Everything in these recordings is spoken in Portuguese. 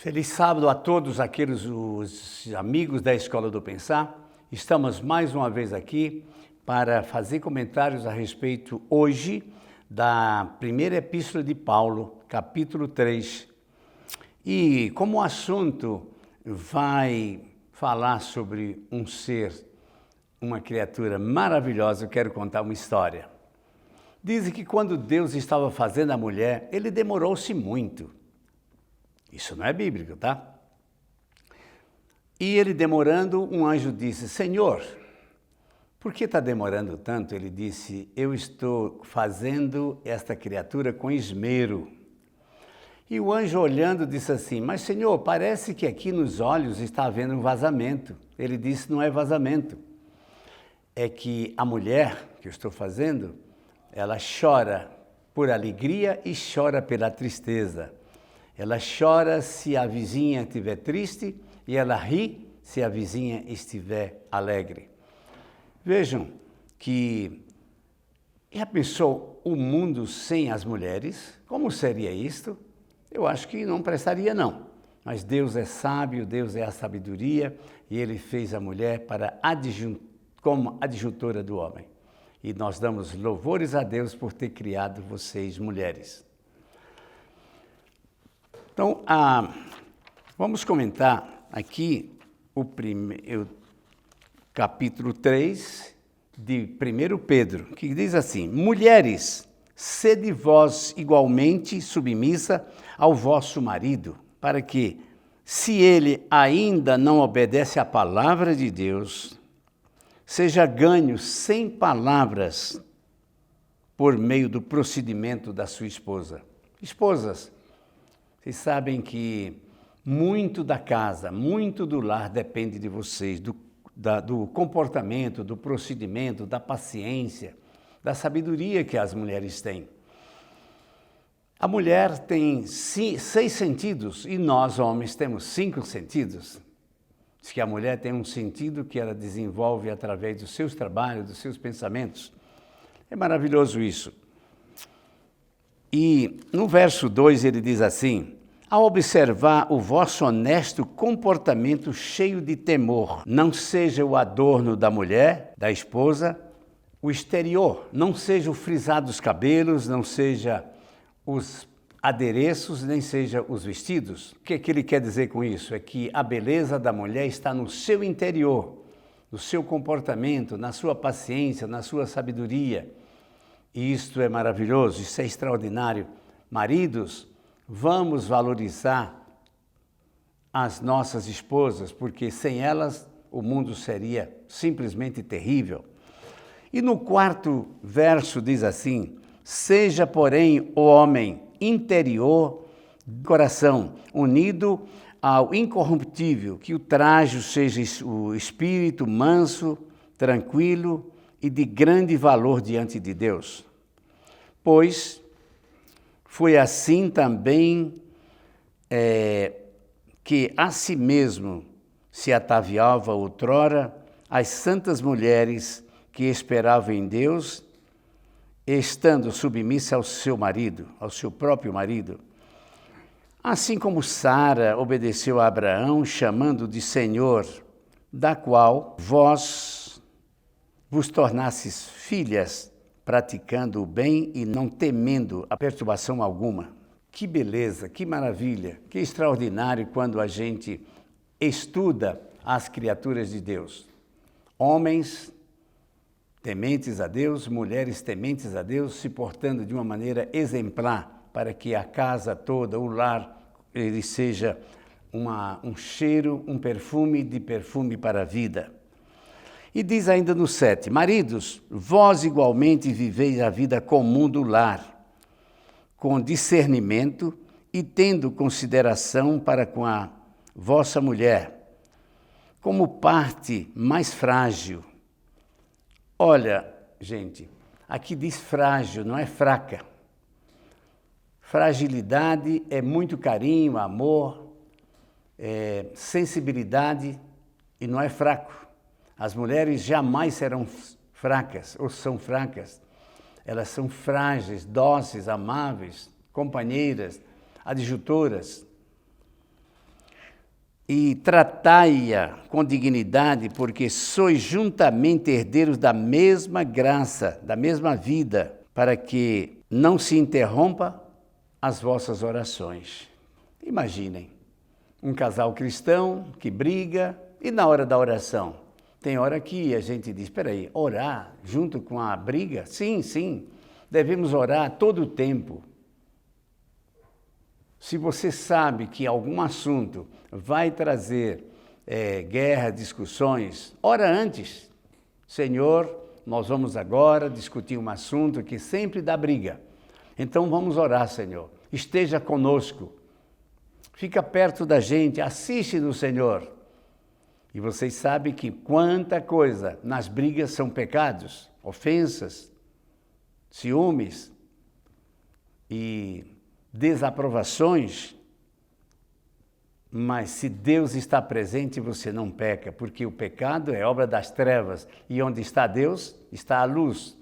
Feliz sábado a todos aqueles os amigos da Escola do Pensar. Estamos mais uma vez aqui para fazer comentários a respeito hoje da primeira epístola de Paulo, capítulo 3. E como o assunto vai falar sobre um ser, uma criatura maravilhosa, eu quero contar uma história. Dizem que quando Deus estava fazendo a mulher, ele demorou-se muito. Isso não é bíblico, tá? E ele demorando, um anjo disse, Senhor, por que está demorando tanto? Ele disse, eu estou fazendo esta criatura com esmero. E o anjo olhando disse assim, mas Senhor, parece que aqui nos olhos está havendo um vazamento. Ele disse, não é vazamento. É que a mulher que eu estou fazendo, ela chora por alegria e chora pela tristeza. Ela chora se a vizinha estiver triste e ela ri se a vizinha estiver alegre. Vejam que, já pensou o mundo sem as mulheres? Como seria isto? Eu acho que não prestaria não. Mas Deus é sábio, Deus é a sabedoria e Ele fez a mulher para como adjuntora do homem. E nós damos louvores a Deus por ter criado vocês mulheres. Então, vamos comentar aqui o capítulo 3 de 1 Pedro, que diz assim, mulheres, sede vós igualmente submissa ao vosso marido, para que, se ele ainda não obedece à palavra de Deus, seja ganho sem palavras por meio do procedimento da sua esposa. Esposas, vocês sabem que muito da casa, muito do lar depende de vocês, do comportamento, do procedimento, da paciência, da sabedoria que as mulheres têm. A mulher tem 6 sentidos e nós, homens, temos 5 sentidos. Diz que a mulher tem um sentido que ela desenvolve através dos seus trabalhos, dos seus pensamentos. É maravilhoso isso. E no verso 2 ele diz assim, ao observar o vosso honesto comportamento cheio de temor, não seja o adorno da mulher, da esposa, o exterior, não seja o frisar dos cabelos, não seja os adereços, nem seja os vestidos. O que é que ele quer dizer com isso? É que a beleza da mulher está no seu interior, no seu comportamento, na sua paciência, na sua sabedoria. E isto é maravilhoso, isso é extraordinário. Maridos, vamos valorizar as nossas esposas, porque sem elas o mundo seria simplesmente terrível. E no 4º verso diz assim, seja, porém, o homem interior de coração, unido ao incorruptível, que o trajo seja o espírito manso, tranquilo e de grande valor diante de Deus. Pois foi assim também que a si mesmo se ataviava outrora as santas mulheres que esperavam em Deus, estando submissa ao seu marido, ao seu próprio marido. Assim como Sara obedeceu a Abraão, chamando de Senhor, da qual vós vos tornastes filhas, praticando o bem e não temendo a perturbação alguma. Que beleza, que maravilha, que extraordinário quando a gente estuda as criaturas de Deus. Homens tementes a Deus, mulheres tementes a Deus, se portando de uma maneira exemplar para que a casa toda, o lar, ele seja um cheiro, um perfume para a vida. E diz ainda no 7, maridos, vós igualmente viveis a vida comum do lar, com discernimento e tendo consideração para com a vossa mulher, como parte mais frágil. Olha, gente, aqui diz frágil, não é fraca. Fragilidade é muito carinho, amor, sensibilidade e não é fraco. As mulheres jamais serão fracas ou são fracas. Elas são frágeis, dóceis, amáveis, companheiras, adjutoras. e tratai-a com dignidade, porque sois juntamente herdeiros da mesma graça, da mesma vida, para que não se interrompa as vossas orações. Imaginem, um casal cristão que briga e na hora da oração, tem hora que a gente diz, espera aí, orar junto com a briga? Sim, sim, devemos orar todo o tempo. Se você sabe que algum assunto vai trazer guerra, discussões, ora antes. Senhor, nós vamos agora discutir um assunto que sempre dá briga. Então vamos orar, Senhor. Esteja conosco. Fica perto da gente, assiste no Senhor. E vocês sabem que quanta coisa nas brigas são pecados, ofensas, ciúmes e desaprovações, mas se Deus está presente, você não peca, porque o pecado é obra das trevas, e onde está Deus, está a luz.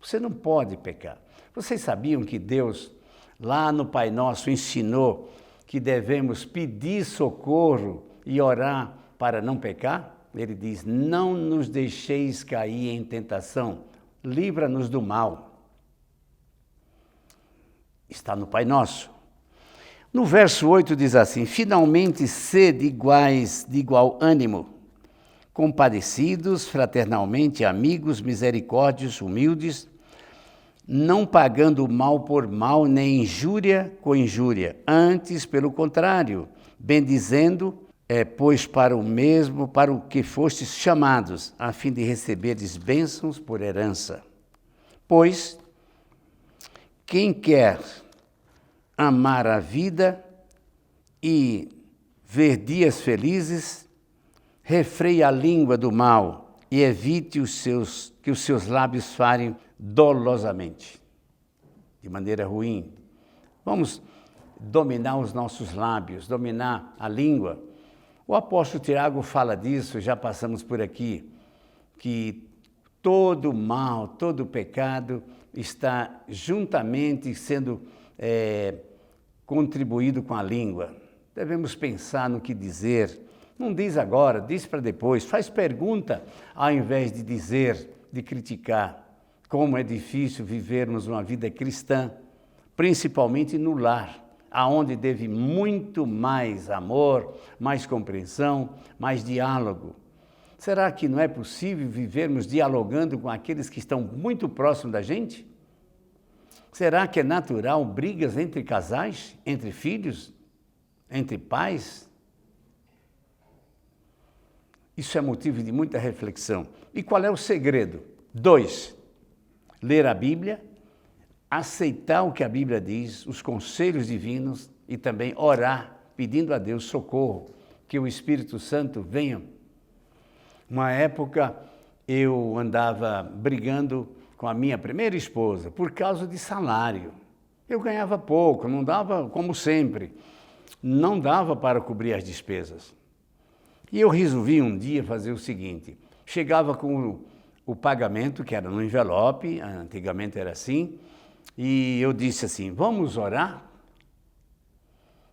Você não pode pecar. Vocês sabiam que Deus, lá no Pai Nosso, ensinou que devemos pedir socorro e orar para não pecar? Ele diz, não nos deixeis cair em tentação, livra-nos do mal. Está no Pai Nosso. No verso 8 diz assim, finalmente sede iguais de igual ânimo, compadecidos, fraternalmente, amigos, misericórdios, humildes, não pagando mal por mal, nem injúria com injúria, antes, pelo contrário, bendizendo, pois para o que fostes chamados, a fim de receberdes bênçãos por herança. Pois, quem quer amar a vida e ver dias felizes, refreie a língua do mal e evite que os seus lábios falem dolosamente, de maneira ruim. Vamos dominar os nossos lábios, dominar a língua. O apóstolo Tiago fala disso, já passamos por aqui, que todo mal, todo pecado está juntamente sendo contribuído com a língua. Devemos pensar no que dizer. Não diz agora, diz para depois. Faz pergunta ao invés de dizer, de criticar. Como é difícil vivermos uma vida cristã, principalmente no lar, aonde deve muito mais amor, mais compreensão, mais diálogo. Será que não é possível vivermos dialogando com aqueles que estão muito próximos da gente? Será que é natural brigas entre casais, entre filhos, entre pais? Isso é motivo de muita reflexão. E qual é o segredo? 2, ler a Bíblia, aceitar o que a Bíblia diz, os conselhos divinos e também orar, pedindo a Deus socorro, que o Espírito Santo venha. Uma época eu andava brigando com a minha primeira esposa por causa de salário. Eu ganhava pouco, não dava, como sempre, não dava para cobrir as despesas. E eu resolvi um dia fazer o seguinte, chegava com o pagamento, que era no envelope, antigamente era assim, e eu disse assim, vamos orar?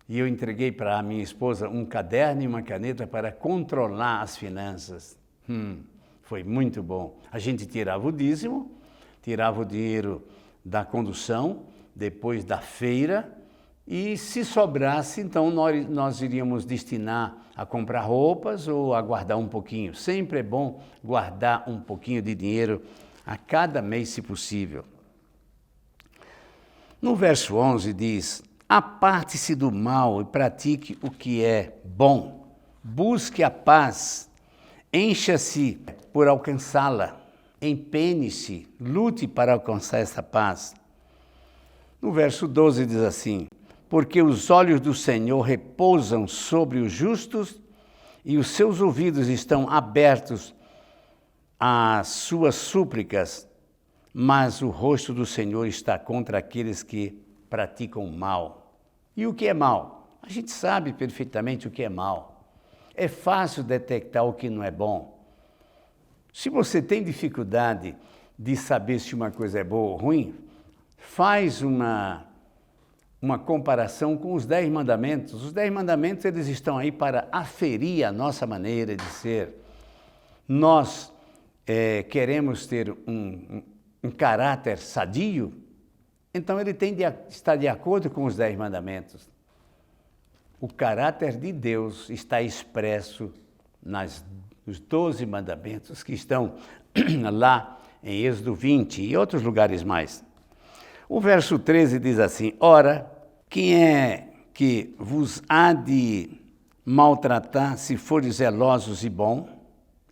E eu entreguei para a minha esposa um caderno e uma caneta para controlar as finanças. Foi muito bom. A gente tirava o dízimo, tirava o dinheiro da condução, depois da feira, e se sobrasse, então nós iríamos destinar a comprar roupas ou a guardar um pouquinho. Sempre é bom guardar um pouquinho de dinheiro a cada mês, se possível. No verso 11 diz, aparte-se do mal e pratique o que é bom. Busque a paz, encha-se por alcançá-la. Empenhe-se, lute para alcançar essa paz. No verso 12 diz assim, porque os olhos do Senhor repousam sobre os justos e os seus ouvidos estão abertos às suas súplicas, mas o rosto do Senhor está contra aqueles que praticam mal. E o que é mal? A gente sabe perfeitamente o que é mal. É fácil detectar o que não é bom. Se você tem dificuldade de saber se uma coisa é boa ou ruim, faz um uma comparação com os 10 mandamentos. Os 10 mandamentos, eles estão aí para aferir a nossa maneira de ser. Nós queremos ter um caráter sadio, então ele tem de estar de acordo com os 10 mandamentos. O caráter de Deus está expresso nos 12 mandamentos que estão lá em Êxodo 20 e outros lugares mais. O verso 13 diz assim: ora, quem é que vos há de maltratar se fores zelosos e bom?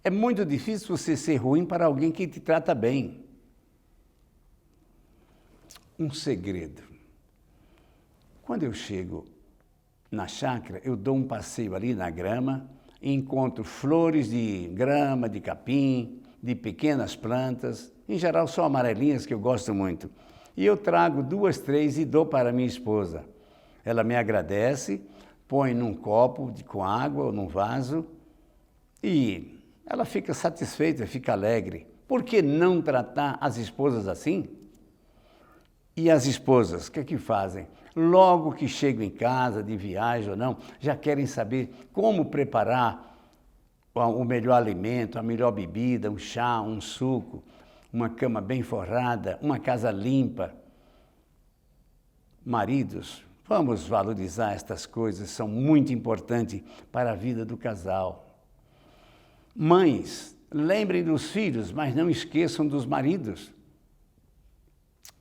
É muito difícil você ser ruim para alguém que te trata bem. Um segredo. Quando eu chego na chácara, eu dou um passeio ali na grama, e encontro flores de grama, de capim, de pequenas plantas, em geral são amarelinhas que eu gosto muito. E eu trago 2, 3 e dou para minha esposa. Ela me agradece, põe num copo com água ou num vaso e ela fica satisfeita, fica alegre. Por que não tratar as esposas assim? E as esposas, o que fazem? Logo que chegam em casa, de viagem ou não, já querem saber como preparar o melhor alimento, a melhor bebida, um chá, um suco, uma cama bem forrada, uma casa limpa. Maridos, vamos valorizar estas coisas, são muito importantes para a vida do casal. Mães, lembrem dos filhos, mas não esqueçam dos maridos.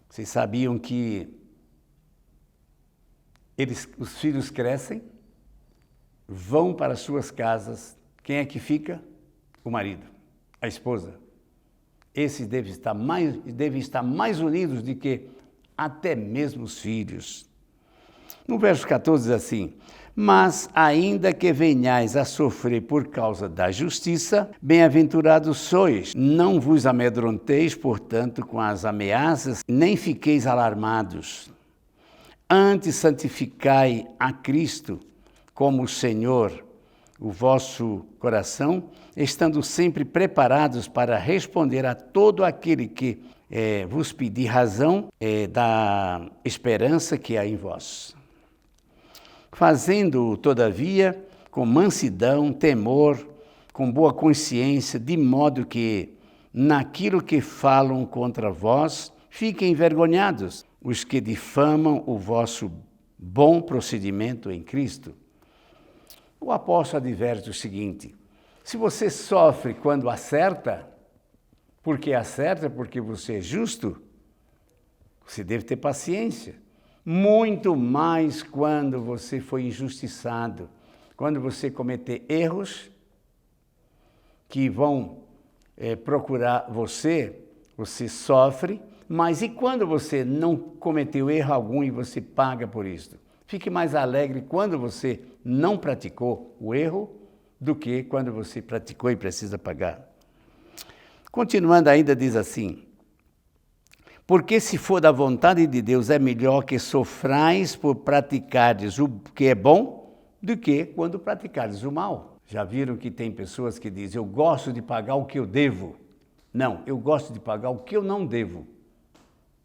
Vocês sabiam que os filhos crescem, vão para suas casas, quem é que fica? O marido, a esposa. Esses devem estar mais unidos do que até mesmo os filhos. No verso 14 diz assim: mas ainda que venhais a sofrer por causa da justiça, bem-aventurados sois. Não vos amedronteis, portanto, com as ameaças, nem fiqueis alarmados. Antes santificai a Cristo como Senhor o vosso coração, estando sempre preparados para responder a todo aquele que vos pedir razão da esperança que há em vós. Fazendo, todavia, com mansidão, temor, com boa consciência, de modo que, naquilo que falam contra vós, fiquem envergonhados os que difamam o vosso bom procedimento em Cristo. O apóstolo adverte o seguinte: se você sofre quando acerta, porque você é justo, você deve ter paciência. Muito mais quando você foi injustiçado, quando você cometer erros que vão procurar você sofre, mas e quando você não cometeu erro algum e você paga por isso? Fique mais alegre quando você não praticou o erro do que quando você praticou e precisa pagar. Continuando ainda diz assim: porque se for da vontade de Deus, é melhor que sofrais por praticardes o que é bom do que quando praticardes o mal. Já viram que tem pessoas que dizem: eu gosto de pagar o que eu devo. Não, eu gosto de pagar o que eu não devo.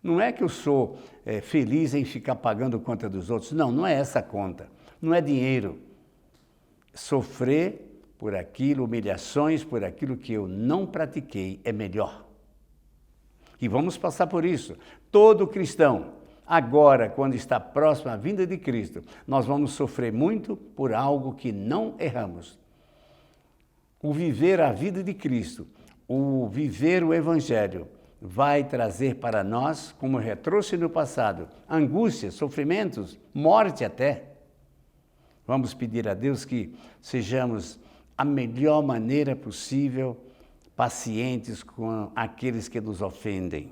Não é que eu sou feliz em ficar pagando conta dos outros. Não, não é essa conta. Não é dinheiro. Sofrer por aquilo, humilhações por aquilo que eu não pratiquei é melhor. E vamos passar por isso. Todo cristão, agora, quando está próximo à vinda de Cristo, nós vamos sofrer muito por algo que não erramos. O viver a vida de Cristo, o viver o Evangelho, vai trazer para nós, como já trouxe no passado, angústias, sofrimentos, morte até. Vamos pedir a Deus que sejamos a melhor maneira possível pacientes com aqueles que nos ofendem.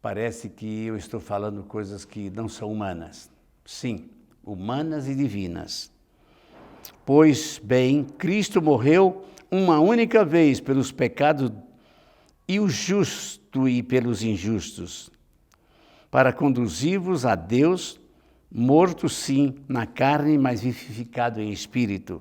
Parece que eu estou falando coisas que não são humanas. Sim, humanas e divinas. Pois bem, Cristo morreu uma única vez pelos pecados e o justo e pelos injustos, para conduzir-vos a Deus, morto sim na carne, mas vivificado em espírito,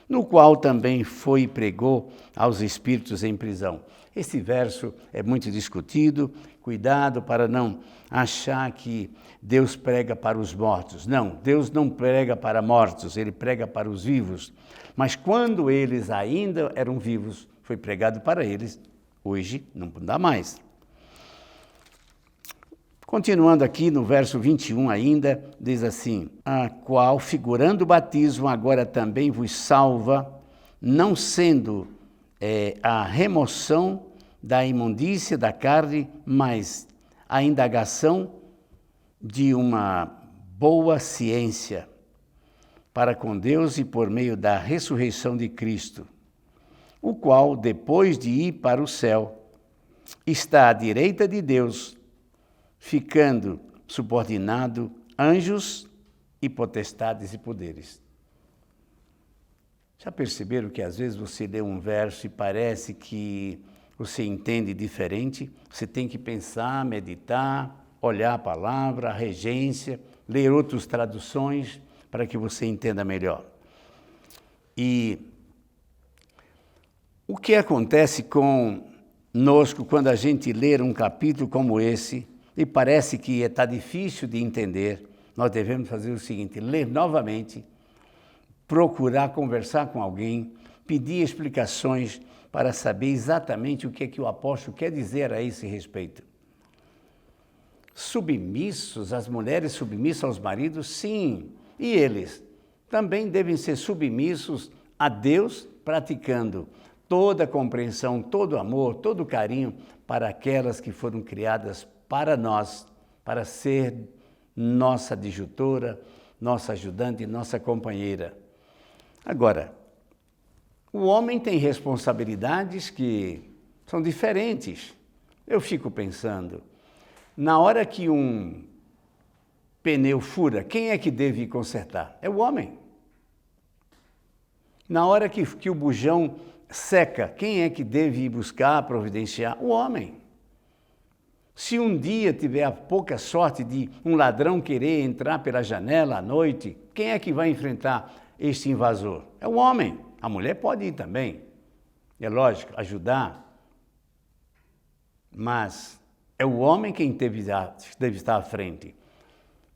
no qual também foi e pregou aos espíritos em prisão. Esse verso é muito discutido, Cuidado para não achar que Deus prega para os mortos. Não, Deus não prega para mortos, Ele prega para os vivos. Mas quando eles ainda eram vivos, foi pregado para eles. Hoje não dá mais. Continuando aqui no verso 21 ainda, diz assim: a qual, figurando o batismo, agora também vos salva, não sendo a remoção da imundícia da carne, mas a indagação de uma boa ciência para com Deus e por meio da ressurreição de Cristo, o qual, depois de ir para o céu, está à direita de Deus, ficando subordinado anjos e potestades e poderes. Já perceberam que às vezes você lê um verso e parece que você entende diferente? Você tem que pensar, meditar, olhar a palavra, a regência, ler outras traduções para que você entenda melhor. E o que acontece conosco quando a gente lê um capítulo como esse e parece que está difícil de entender? Nós devemos fazer o seguinte: ler novamente, procurar conversar com alguém, pedir explicações para saber exatamente o que é que o apóstolo quer dizer a esse respeito. Submissos, as mulheres submissas aos maridos, sim, e eles também devem ser submissos a Deus, praticando toda a compreensão, todo o amor, todo o carinho para aquelas que foram criadas para nós, para ser nossa adjutora, nossa ajudante, nossa companheira. Agora, o homem tem responsabilidades que são diferentes. Eu fico pensando, na hora que um pneu fura, quem é que deve consertar? É o homem. Na hora que o bujão seca, quem é que deve ir buscar, providenciar? O homem. Se um dia tiver a pouca sorte de um ladrão querer entrar pela janela à noite, quem é que vai enfrentar este invasor? É o homem. A mulher pode ir também, é lógico, ajudar, mas é o homem quem deve estar à frente.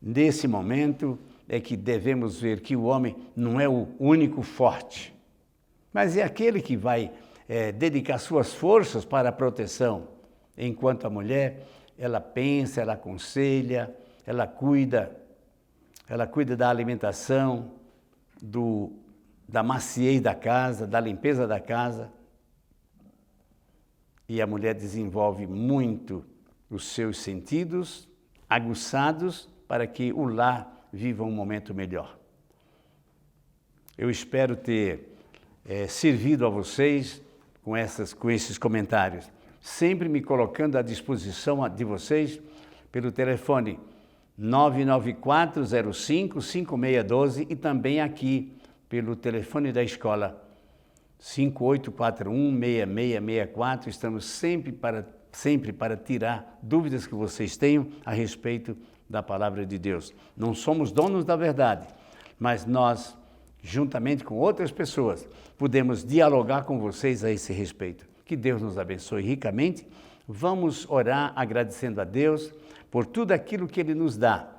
Nesse momento é que devemos ver que o homem não é o único forte, mas é aquele que vai dedicar suas forças para a proteção, enquanto a mulher, ela pensa, ela aconselha, ela cuida da alimentação, da maciez da casa, da limpeza da casa. E a mulher desenvolve muito os seus sentidos aguçados para que o lar viva um momento melhor. Eu espero ter servido a vocês com esses comentários, sempre me colocando à disposição de vocês pelo telefone 994055612 e também aqui pelo telefone da escola 5841-6664. Estamos sempre para tirar dúvidas que vocês tenham a respeito da palavra de Deus. Não somos donos da verdade, mas nós, juntamente com outras pessoas, podemos dialogar com vocês a esse respeito. Que Deus nos abençoe ricamente. Vamos orar agradecendo a Deus por tudo aquilo que Ele nos dá,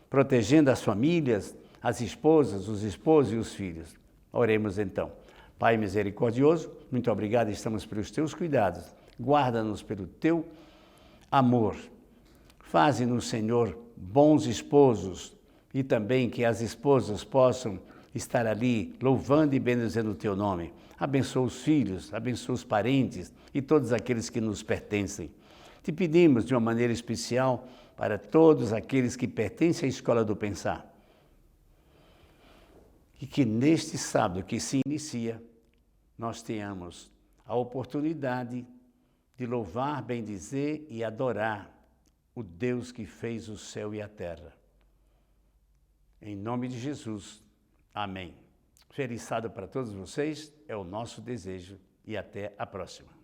protegendo as famílias, as esposas, os esposos e os filhos. Oremos então. Pai misericordioso, muito obrigado, estamos pelos Teus cuidados. Guarda-nos pelo Teu amor. Faze-nos, Senhor, bons esposos e também que as esposas possam estar ali louvando e bendizendo o Teu nome. Abençoa os filhos, abençoa os parentes e todos aqueles que nos pertencem. Te pedimos de uma maneira especial para todos aqueles que pertencem à Escola do Pensar. E que neste sábado que se inicia, nós tenhamos a oportunidade de louvar, bendizer e adorar o Deus que fez o céu e a terra. Em nome de Jesus, amém. Feliz sábado para todos vocês, é o nosso desejo e até a próxima.